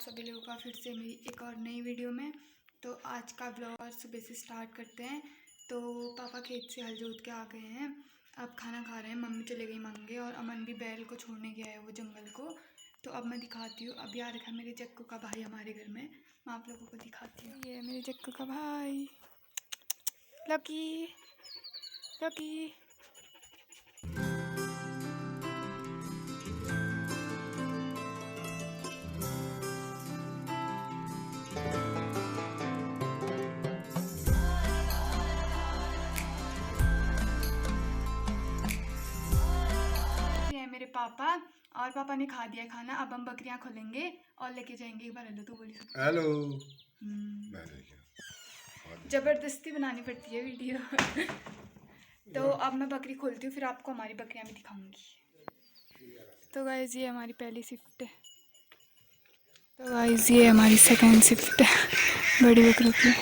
सभी लोगों का फिर से मेरी एक और नई वीडियो में। तो आज का ब्लॉग सुबह से स्टार्ट करते हैं। तो पापा खेत से हल जोत के आ गए हैं, अब खाना खा रहे हैं। मम्मी चले गई मांगे और अमन भी बैल को छोड़ने गया है वो जंगल को। तो अब मैं दिखाती हूँ, अभी आ रखा है मेरे जग्गू का भाई हमारे घर में। मैं आप लोगों को दिखाती हूँ। ये मेरे जग्गू का भाई लकी लकी। मेरे पापा और पापा ने खा दिया खाना। अब हम बकरियां खोलेंगे और लेके जाएंगे। एक बार हेलो तो बोली सकते। हेलो। जबरदस्ती बनानी पड़ती है वीडियो। तो अब मैं बकरी खोलती हूँ, फिर आपको हमारी बकरियां भी दिखाऊंगी। तो गाइस ये हमारी पहली शिफ्ट है। तो गाइस ये हमारी सेकंड शिफ्ट है बड़ी बकरियों की।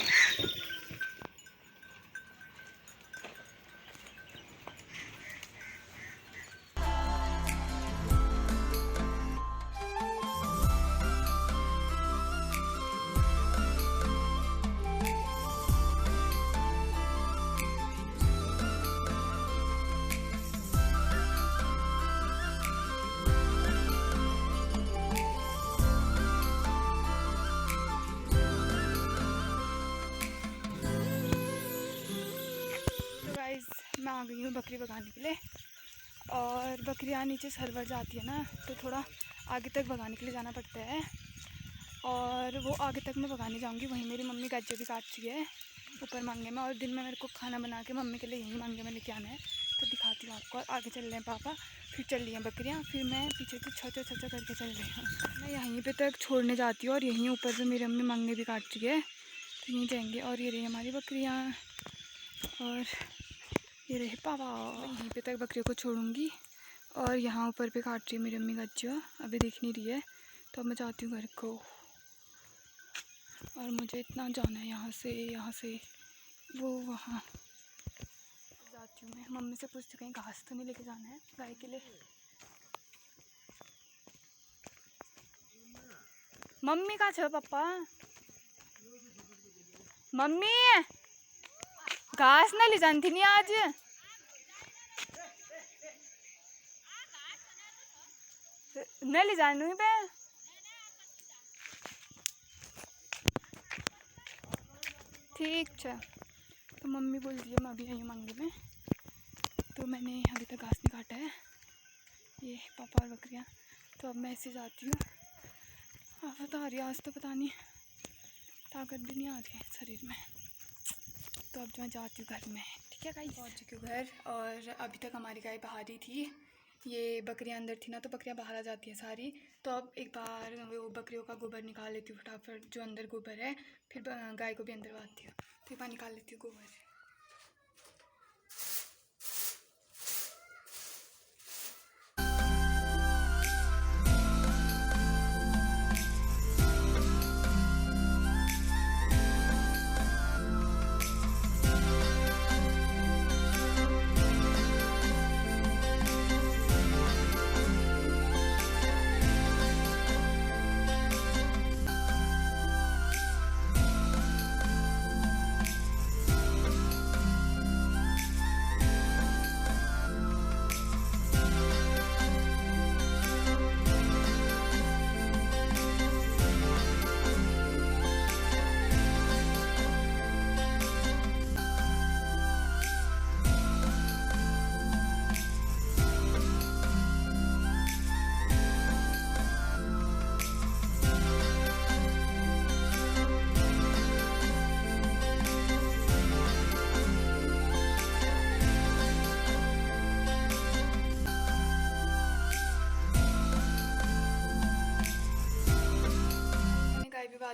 मैं आ गई हूँ बकरी भगाने के लिए। और बकरियाँ नीचे सरवर जाती है ना, तो थोड़ा आगे तक भगाने के लिए जाना पड़ता है। और वो आगे तक मैं भगाने जाऊँगी। वहीं मेरी मम्मी गज्जे भी काटती है ऊपर मांगे में। और दिन में मेरे को खाना बना के मम्मी के लिए यहीं मांगे में लेके आना है। तो दिखाती हूँ आपको। और आगे चल रहे हैं पापा, फिर चल रही हैं बकरियाँ, फिर मैं पीछे से छोटा छोटा करके चल रही हूँ। मैं यहीं पे तक छोड़ने जाती हूँ और यहीं ऊपर से मेरी मम्मी मांगे भी काटती है, तो यहीं जाएंगे। और ये रही हमारी बकरियाँ और ये रहे पापा। यहीं पे तक बकरियों को छोड़ूंगी। और यहाँ ऊपर पे काट रही है मेरी मम्मी गज्जा, अभी दिख नहीं रही है। तो अब मैं जाती हूँ घर को। और मुझे इतना जाना है यहाँ से वो वहाँ जाती हूँ। मैं मम्मी से पूछती हूँ कहीं घास तो नहीं लेके जाना है गाय के लिए। मम्मी कहाँ छो पापा? मम्मी घास ना ले जानी थी नहीं आज? नहीं ले जानी पे। ठीक है। तो मम्मी बोल रही है मैं अभी आई हूँ मांगे में। तो मैंने अभी तक घास नहीं काटा है, ये पापा और बकरियाँ। तो अब मैं ऐसे जाती हूँ। हाँ बता रही आज तो पता नहीं ताकत भी नहीं आ रही है शरीर में। तो अब मैं जाती हूँ घर में। ठीक है गाइस, पहुँच चुकी हूँ घर। और अभी तक हमारी गाय बाहर ही थी। ये बकरियाँ अंदर थी ना, तो बकरियाँ बाहर आ जाती हैं सारी। तो अब एक बार वो बकरियों का गोबर निकाल लेती हूँ फटाफट, जो अंदर गोबर है। फिर गाय को भी अंदर बांधती हूँ। तो एक बार निकाल लेती हूँ गोबर।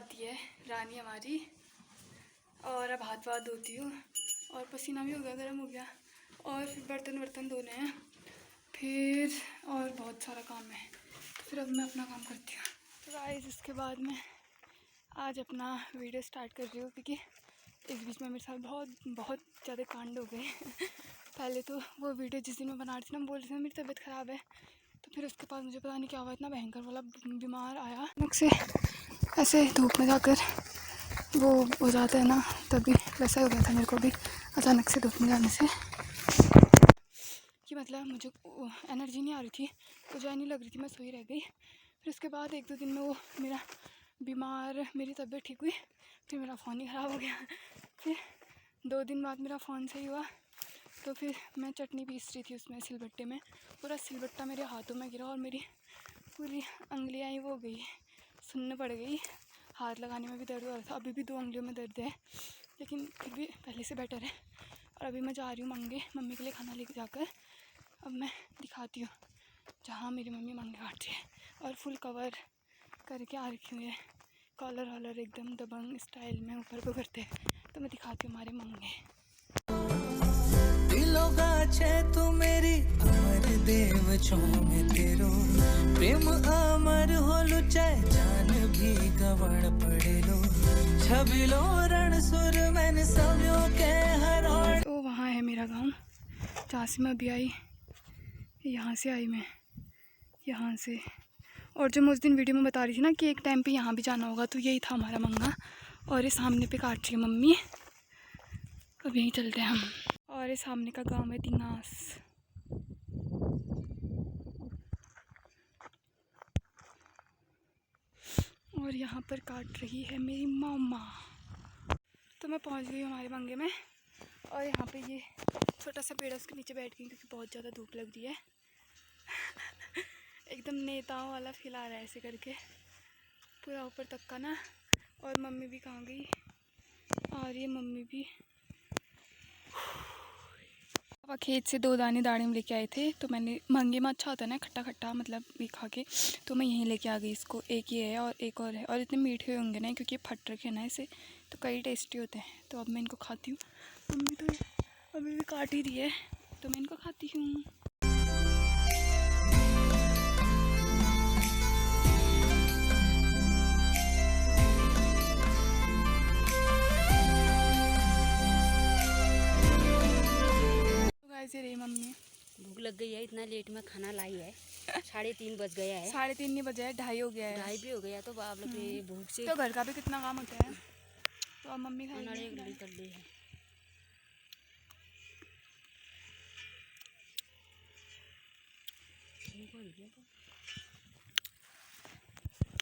दी है रानी हमारी। और अब हाथ वाथ धोती हूँ और पसीना भी हो गया, गर्म हो गया। और फिर बर्तन धोने हैं फिर, और बहुत सारा काम है। फिर अब मैं अपना काम करती हूँ। तो गाइस इसके बाद मैं आज अपना वीडियो स्टार्ट कर रही हूँ, क्योंकि इस बीच में मेरे साथ बहुत ज़्यादा कांड हो गए। पहले तो वो वीडियो जिस दिन मैं बना रही थी ना, बोल रही थी मेरी तबीयत ख़राब है। तो फिर उसके बाद मुझे पता नहीं क्या हुआ, इतना भयंकर वाला बीमार आया मुझसे। ऐसे धूप में जाकर वो हो जाता है ना, तभी वैसा हो गया था मेरे को भी अचानक से धूप में जाने से कि मतलब मुझे एनर्जी नहीं आ रही थी, मुझे नहीं लग रही थी, मैं सोई रह गई। फिर उसके बाद 1-2 दिन में वो मेरा मेरी तबीयत ठीक हुई, फिर मेरा फ़ोन ही ख़राब हो गया। फिर 2 दिन बाद मेरा फ़ोन सही हुआ, तो फिर मैं चटनी पीस रही थी उसमें सिलबट्टे में, पूरा सिलबट्टा मेरे हाथों में गिरा और मेरी पूरी उंगलियाँ ही वो हो गई, सुन्न पड़ गई, हाथ लगाने में भी दर्द हो रहा था। अभी भी 2 उंगलियों में दर्द है, लेकिन फिर भी पहले से बेटर है। और अभी मैं जा रही हूँ मंगे, मम्मी के लिए खाना लेके जाकर। अब मैं दिखाती हूँ जहाँ मेरी मम्मी मंगे काटती है, और फुल कवर करके आ रखी हुई है, कॉलर वॉलर एकदम दबंग स्टाइल में ऊपर को करते हैं। तो मैं दिखाती हूँ हमारे मंगे। तू मेरी अमर देव में तेरो प्रेम अमर होलु चाहे जान भी गवण पड़ेलो छबिलो रण सुर मैंने सभ्यों के हर। तो वहाँ है मेरा गांव जहाँ से मैं अभी आई, यहाँ से आई मैं, यहाँ से। और जो मैं उस दिन वीडियो में बता रही थी ना कि एक टाइम पे यहाँ भी जाना होगा, तो यही था हमारा मंगा। और ये सामने पे काट रही है मम्मी, अब यहीं चलते हैं हम। और ये सामने का गांव है दिनास। और यहाँ पर काट रही है मेरी मामा। तो मैं पहुँच गई हमारे मंगे में, और यहाँ पे ये छोटा सा पेड़ है, उसके नीचे बैठ गई क्योंकि बहुत ज़्यादा धूप लग रही है। एकदम नेताओं वाला फील आ रहा है ऐसे करके, पूरा ऊपर तक का ना। और मम्मी भी कहाँ गई, और ये मम्मी भी। पापा खेत से 2 दाने दाड़िम लेके आए थे, तो मैंने मंगे में अच्छा होता है ना खट्टा खट्टा, मतलब ये खा के, तो मैं यहीं लेके आ गई इसको। एक ये है और एक और है, और इतने मीठे होंगे ना क्योंकि ये फट रखे ना इसे, तो कई टेस्टी होते हैं। तो अब मैं इनको खाती हूँ। मम्मी तो अभी भी काट ही रही है, तो मैं इनको खाती हूँ। रही मम्मी, भूख लग गई है, इतना लेट में खाना लाई है। 3:30 बज गया है। 3:30 नहीं बजे है, 2:30 हो गया है। 2:30 भी हो गया, तो आप लोग भूख से तो घर का भी कितना काम होता है। तो अब मम्मी खाएंगी कर ली है।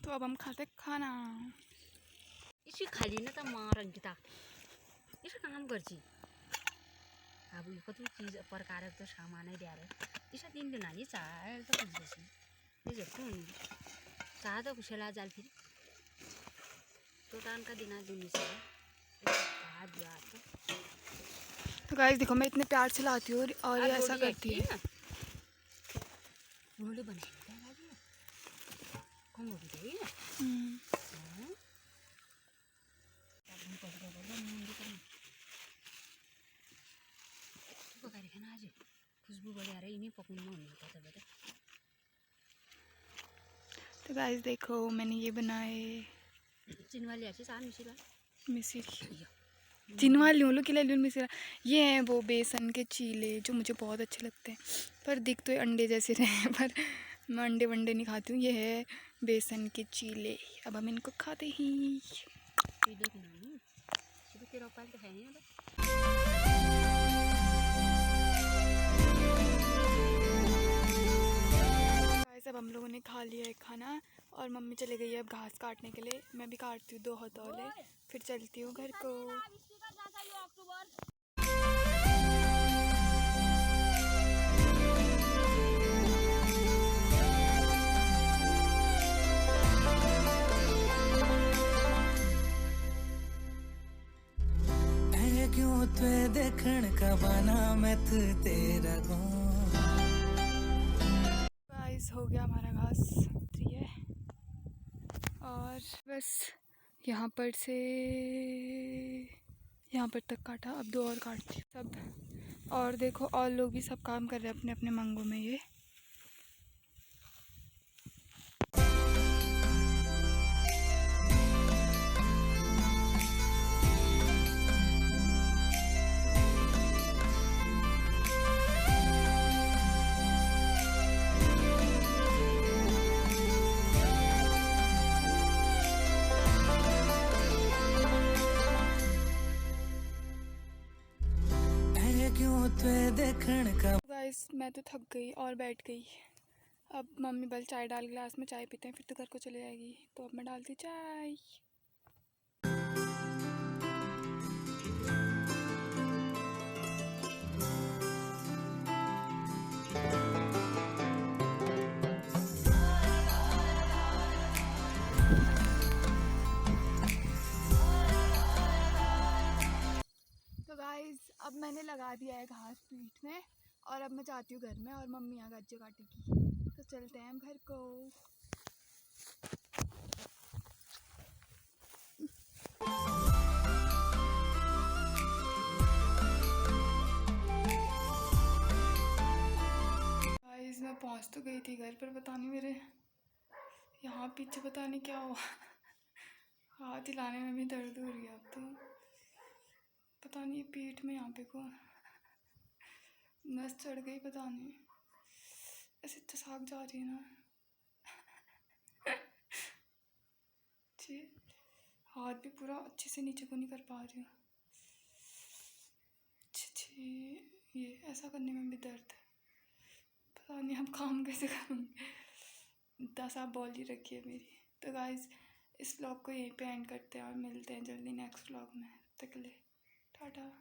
तो अब हम खाते खाना। इसी खाली ना त मार अंकिता इसे काम गर्छी। अब यो कति चीज प्रकारक त सामानै द्यारे इसा दिन दिन हानी चाल त बुझ्दैछ ये जस्तो हुनु चाह त कुशला जाल फिर तो टान का दिना दुनी से भात यार। तो गाइस देखो, मैं इतने प्यार से लाती हूँ और ये ऐसा करती है। रोटी बनाई है कौन रोटी है खुशबू बढ़िया रही नहीं पकड़ना नहीं। तो गाइस देखो, मैंने ये बनाए चिनवाली मिसिरी, चिनवाली लूँ कि लूँ मिसिरा। ये हैं वो बेसन के चीले जो मुझे बहुत अच्छे लगते हैं, पर दिख तो अंडे जैसे रहे हैं, पर मैं अंडे वंडे नहीं खाती हूँ। ये है बेसन के चीले, अब हम इनको खाते ही। अब हम लोगों ने खा लिया है खाना, और मम्मी चली गई है अब घास काटने के लिए। मैं भी काटती हूँ 2 हथौले, फिर चलती हूँ घर को। क्यों ते देखण का बना मैं तेरा गाइस हो गया हमारा घास है। और बस यहाँ पर से यहाँ पर तक काटा, अब 2 और काटती हूँ सब। और देखो और लोग भी सब काम कर रहे हैं अपने अपने मंगों में। ये गाइस मैं तो थक गई और बैठ गई। अब मम्मी बल चाय डाल, गिलास में चाय पीते हैं, फिर तो घर को चले जाएगी। तो अब मैं डालती चाय। तो गाइस अब मैंने लगा दिया है घास पीठ में और अब मैं जाती हूँ घर में और मम्मी यहाँ गज्जे काटेगी। तो चलते हैं हम घर को। गाइस मैं पहुँच तो गई थी घर पर, पता नहीं मेरे यहाँ पीछे पता नहीं क्या हुआ। हाथ हिलाने में भी दर्द हो रही है अब तो। पता नहीं पीठ में यहाँ पे को नस चढ़ गई, पता नहीं ऐसे चसाक जा रही है ना। जी हाथ भी पूरा अच्छे से नीचे को नहीं कर पा रही हूँ। छी ये ऐसा करने में भी दर्द है, पता नहीं अब काम कैसे करूँगी। 10 आप बॉल ही रखी है मेरी। तो गाइस इस व्लॉग को यहीं पे एंड करते हैं और मिलते हैं जल्दी नेक्स्ट व्लॉग में। तब तक के लिए टाटा।